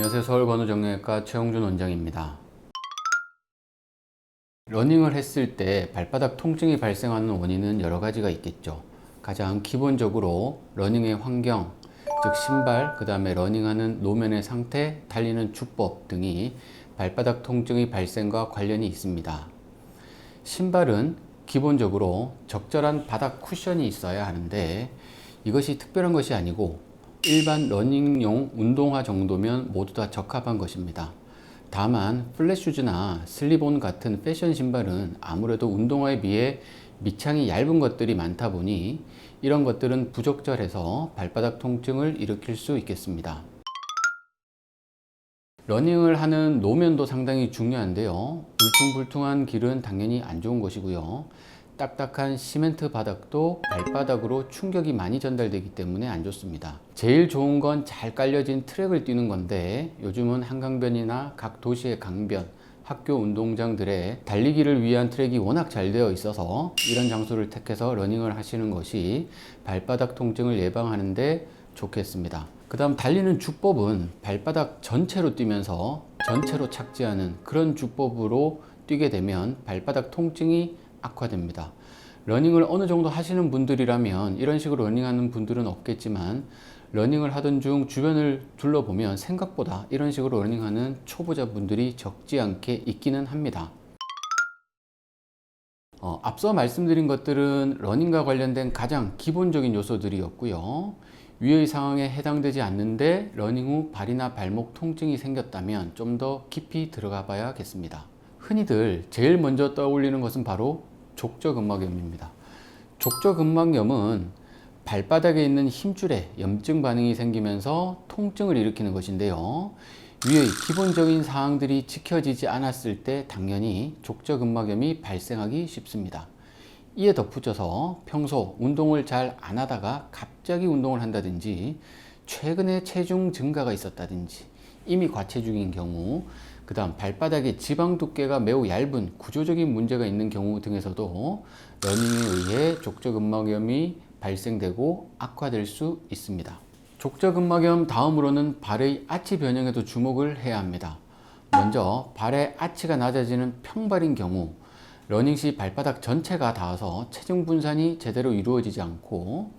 안녕하세요. 서울건우정형외과 최홍준 원장입니다. 러닝을 했을 때 발바닥 통증이 발생하는 원인은 여러 가지가 있겠죠. 가장 기본적으로 러닝의 환경, 즉 신발, 그 다음에 러닝하는 노면의 상태, 달리는 주법 등이 발바닥 통증의 발생과 관련이 있습니다. 신발은 기본적으로 적절한 바닥 쿠션이 있어야 하는데 이것이 특별한 것이 아니고 일반 러닝용 운동화 정도면 모두 다 적합한 것입니다. 다만 플랫슈즈나 슬립온 같은 패션 신발은 아무래도 운동화에 비해 밑창이 얇은 것들이 많다 보니 이런 것들은 부적절해서 발바닥 통증을 일으킬 수 있겠습니다. 러닝을 하는 노면도 상당히 중요한데요. 울퉁불퉁한 길은 당연히 안 좋은 것이고요. 딱딱한 시멘트 바닥도 발바닥으로 충격이 많이 전달되기 때문에 안 좋습니다. 제일 좋은 건 잘 깔려진 트랙을 뛰는 건데 요즘은 한강변이나 각 도시의 강변, 학교 운동장들에 달리기를 위한 트랙이 워낙 잘 되어 있어서 이런 장소를 택해서 러닝을 하시는 것이 발바닥 통증을 예방하는 데 좋겠습니다. 그 다음 달리는 주법은 발바닥 전체로 뛰면서 전체로 착지하는 그런 주법으로 뛰게 되면 발바닥 통증이 악화됩니다. 러닝을 어느 정도 하시는 분들이라면 이런 식으로 러닝하는 분들은 없겠지만 러닝을 하던 중 주변을 둘러보면 생각보다 이런 식으로 러닝하는 초보자 분들이 적지 않게 있기는 합니다. 앞서 말씀드린 것들은 러닝과 관련된 가장 기본적인 요소들이었고요. 위의 상황에 해당되지 않는데 러닝 후 발이나 발목 통증이 생겼다면 좀 더 깊이 들어가 봐야겠습니다. 흔히들 제일 먼저 떠올리는 것은 바로 족저근막염입니다. 족저근막염은 발바닥에 있는 힘줄에 염증 반응이 생기면서 통증을 일으키는 것인데요. 위의 기본적인 사항들이 지켜지지 않았을 때 당연히 족저근막염이 발생하기 쉽습니다. 이에 덧붙여서 평소 운동을 잘 안 하다가 갑자기 운동을 한다든지 최근에 체중 증가가 있었다든지 이미 과체중인 경우, 그 다음 발바닥의 지방 두께가 매우 얇은 구조적인 문제가 있는 경우 등에서도 러닝에 의해 족저근막염이 발생되고 악화될 수 있습니다. 족저근막염 다음으로는 발의 아치 변형에도 주목을 해야 합니다. 먼저 발의 아치가 낮아지는 평발인 경우 러닝 시 발바닥 전체가 닿아서 체중 분산이 제대로 이루어지지 않고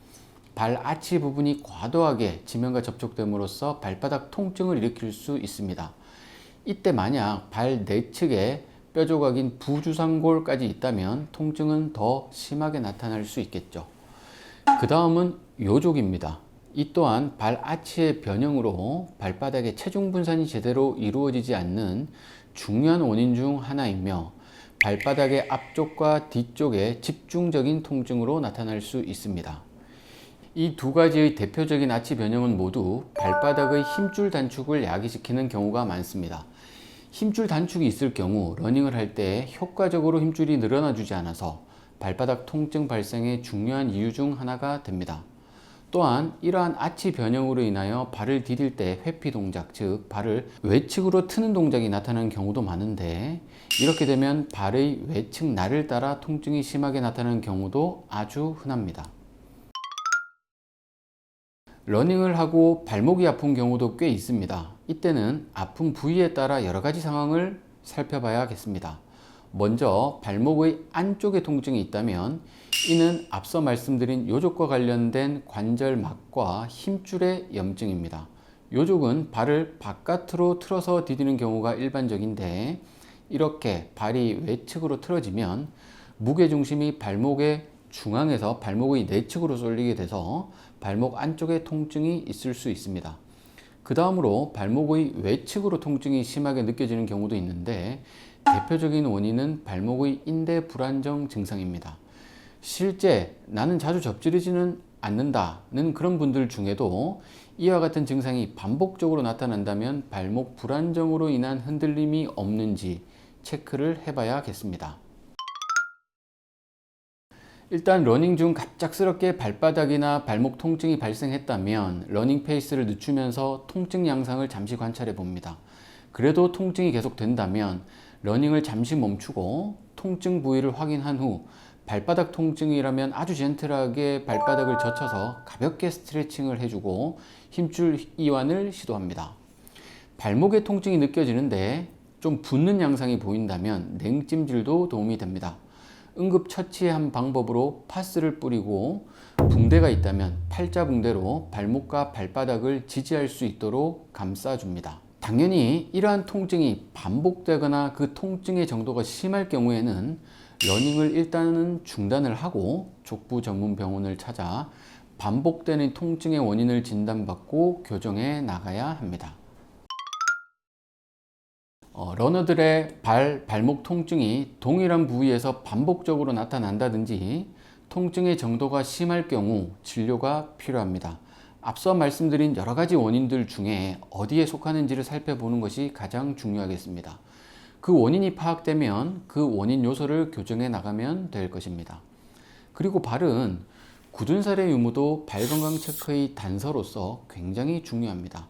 발 아치 부분이 과도하게 지면과 접촉됨으로써 발바닥 통증을 일으킬 수 있습니다. 이때 만약 발 내측에 뼈 조각인 부주상골까지 있다면 통증은 더 심하게 나타날 수 있겠죠. 그 다음은 요족입니다. 이 또한 발 아치의 변형으로 발바닥에 체중 분산이 제대로 이루어지지 않는 중요한 원인 중 하나이며 발바닥의 앞쪽과 뒤쪽에 집중적인 통증으로 나타날 수 있습니다. 이 두 가지의 대표적인 아치 변형은 모두 발바닥의 힘줄 단축을 야기시키는 경우가 많습니다. 힘줄 단축이 있을 경우 러닝을 할 때 효과적으로 힘줄이 늘어나 주지 않아서 발바닥 통증 발생의 중요한 이유 중 하나가 됩니다. 또한 이러한 아치 변형으로 인하여 발을 디딜 때 회피 동작, 즉 발을 외측으로 트는 동작이 나타나는 경우도 많은데 이렇게 되면 발의 외측 날을 따라 통증이 심하게 나타나는 경우도 아주 흔합니다. 러닝을 하고 발목이 아픈 경우도 꽤 있습니다. 이때는 아픈 부위에 따라 여러 가지 상황을 살펴봐야겠습니다. 먼저 발목의 안쪽에 통증이 있다면 이는 앞서 말씀드린 요족과 관련된 관절막과 힘줄의 염증입니다. 요족은 발을 바깥으로 틀어서 디디는 경우가 일반적인데 이렇게 발이 외측으로 틀어지면 무게중심이 발목의 중앙에서 발목의 내측으로 쏠리게 돼서 발목 안쪽에 통증이 있을 수 있습니다. 그 다음으로 발목의 외측으로 통증이 심하게 느껴지는 경우도 있는데 대표적인 원인은 발목의 인대 불안정 증상입니다. 실제 나는 자주 접지르지는 않는다는 그런 분들 중에도 이와 같은 증상이 반복적으로 나타난다면 발목 불안정으로 인한 흔들림이 없는지 체크를 해봐야겠습니다. 일단 러닝 중 갑작스럽게 발바닥이나 발목 통증이 발생했다면 러닝 페이스를 늦추면서 통증 양상을 잠시 관찰해 봅니다. 그래도 통증이 계속된다면 러닝을 잠시 멈추고 통증 부위를 확인한 후 발바닥 통증이라면 아주 젠틀하게 발바닥을 젖혀서 가볍게 스트레칭을 해주고 힘줄 이완을 시도합니다. 발목의 통증이 느껴지는데 좀 붓는 양상이 보인다면 냉찜질도 도움이 됩니다. 응급처치의 방법으로 파스를 뿌리고 붕대가 있다면 팔자붕대로 발목과 발바닥을 지지할 수 있도록 감싸줍니다. 당연히 이러한 통증이 반복되거나 그 통증의 정도가 심할 경우에는 러닝을 일단은 중단을 하고 족부 전문 병원을 찾아 반복되는 통증의 원인을 진단받고 교정해 나가야 합니다. 러너들의 발목 통증이 동일한 부위에서 반복적으로 나타난다든지 통증의 정도가 심할 경우 진료가 필요합니다. 앞서 말씀드린 여러 가지 원인들 중에 어디에 속하는지를 살펴보는 것이 가장 중요하겠습니다. 그 원인이 파악되면 그 원인 요소를 교정해 나가면 될 것입니다. 그리고 발은 굳은 살의 유무도 발 건강 체크의 단서로서 굉장히 중요합니다.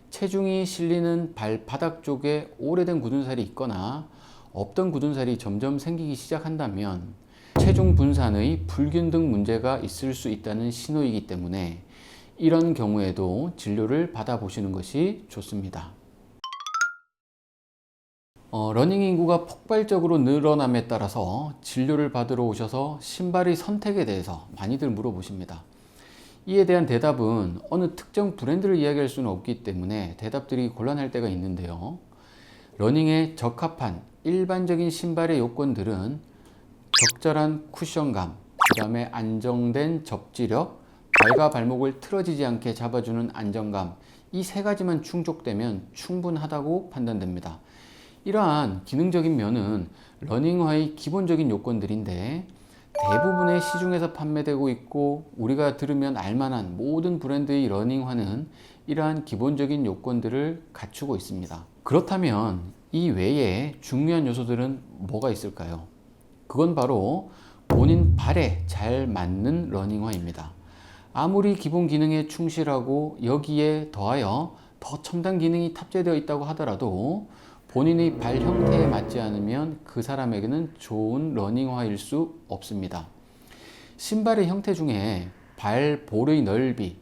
체중이 실리는 발바닥 쪽에 오래된 굳은 살이 있거나 없던 굳은 살이 점점 생기기 시작한다면 체중 분산의 불균등 문제가 있을 수 있다는 신호이기 때문에 이런 경우에도 진료를 받아보시는 것이 좋습니다. 러닝 인구가 폭발적으로 늘어남에 따라서 진료를 받으러 오셔서 신발의 선택에 대해서 많이들 물어보십니다. 이에 대한 대답은 어느 특정 브랜드를 이야기할 수는 없기 때문에 대답들이 곤란할 때가 있는데요. 러닝에 적합한 일반적인 신발의 요건들은 적절한 쿠션감, 그 다음에 안정된 접지력, 발과 발목을 틀어지지 않게 잡아주는 안정감, 이 세 가지만 충족되면 충분하다고 판단됩니다. 이러한 기능적인 면은 러닝화의 기본적인 요건들인데 대부분의 시중에서 판매되고 있고 우리가 들으면 알만한 모든 브랜드의 러닝화는 이러한 기본적인 요건들을 갖추고 있습니다. 그렇다면 이 외에 중요한 요소들은 뭐가 있을까요? 그건 바로 본인 발에 잘 맞는 러닝화입니다. 아무리 기본 기능에 충실하고 여기에 더하여 더 첨단 기능이 탑재되어 있다고 하더라도 본인의 발 형태에 맞지 않으면 그 사람에게는 좋은 러닝화일 수 없습니다. 신발의 형태 중에 발 볼의 넓이,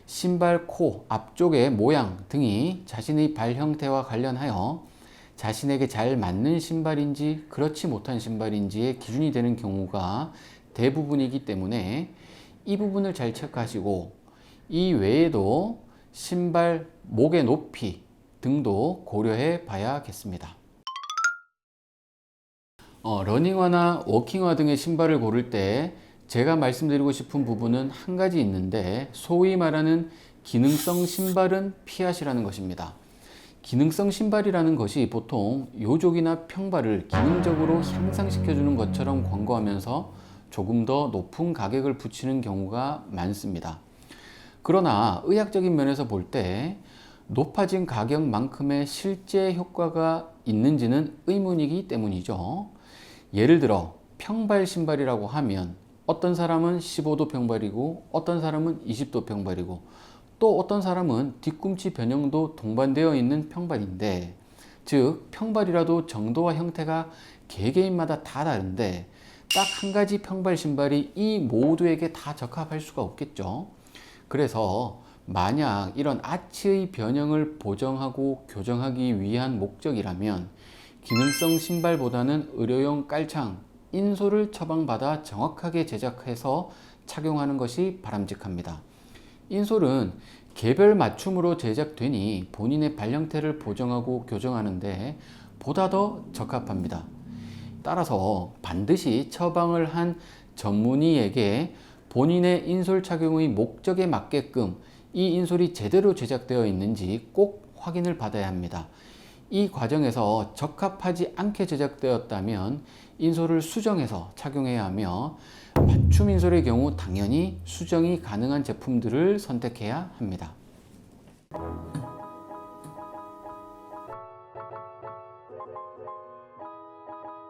신발 코 앞쪽의 모양 등이 자신의 발 형태와 관련하여 자신에게 잘 맞는 신발인지 그렇지 못한 신발인지의 기준이 되는 경우가 대부분이기 때문에 이 부분을 잘 체크하시고 이 외에도 신발 목의 높이 등도 고려해 봐야겠습니다. 러닝화나 워킹화 등의 신발을 고를 때 제가 말씀드리고 싶은 부분은 한 가지 있는데 소위 말하는 기능성 신발은 피하시라는 것입니다. 기능성 신발이라는 것이 보통 요족이나 평발을 기능적으로 향상시켜주는 것처럼 광고하면서 조금 더 높은 가격을 붙이는 경우가 많습니다. 그러나 의학적인 면에서 볼 때 높아진 가격만큼의 실제 효과가 있는지는 의문이기 때문이죠. 예를 들어 평발 신발이라고 하면 어떤 사람은 15도 평발이고 어떤 사람은 20도 평발이고 또 어떤 사람은 뒤꿈치 변형도 동반되어 있는 평발인데, 즉 평발이라도 정도와 형태가 개개인마다 다 다른데 딱 한 가지 평발 신발이 이 모두에게 다 적합할 수가 없겠죠. 그래서 만약 이런 아치의 변형을 보정하고 교정하기 위한 목적이라면 기능성 신발보다는 의료용 깔창, 인솔을 처방받아 정확하게 제작해서 착용하는 것이 바람직합니다. 인솔은 개별 맞춤으로 제작되니 본인의 발 형태를 보정하고 교정하는데 보다 더 적합합니다. 따라서 반드시 처방을 한 전문의에게 본인의 인솔 착용의 목적에 맞게끔 이 인솔이 제대로 제작되어 있는지 꼭 확인을 받아야 합니다. 이 과정에서 적합하지 않게 제작되었다면 인솔을 수정해서 착용해야 하며 맞춤 인솔의 경우 당연히 수정이 가능한 제품들을 선택해야 합니다.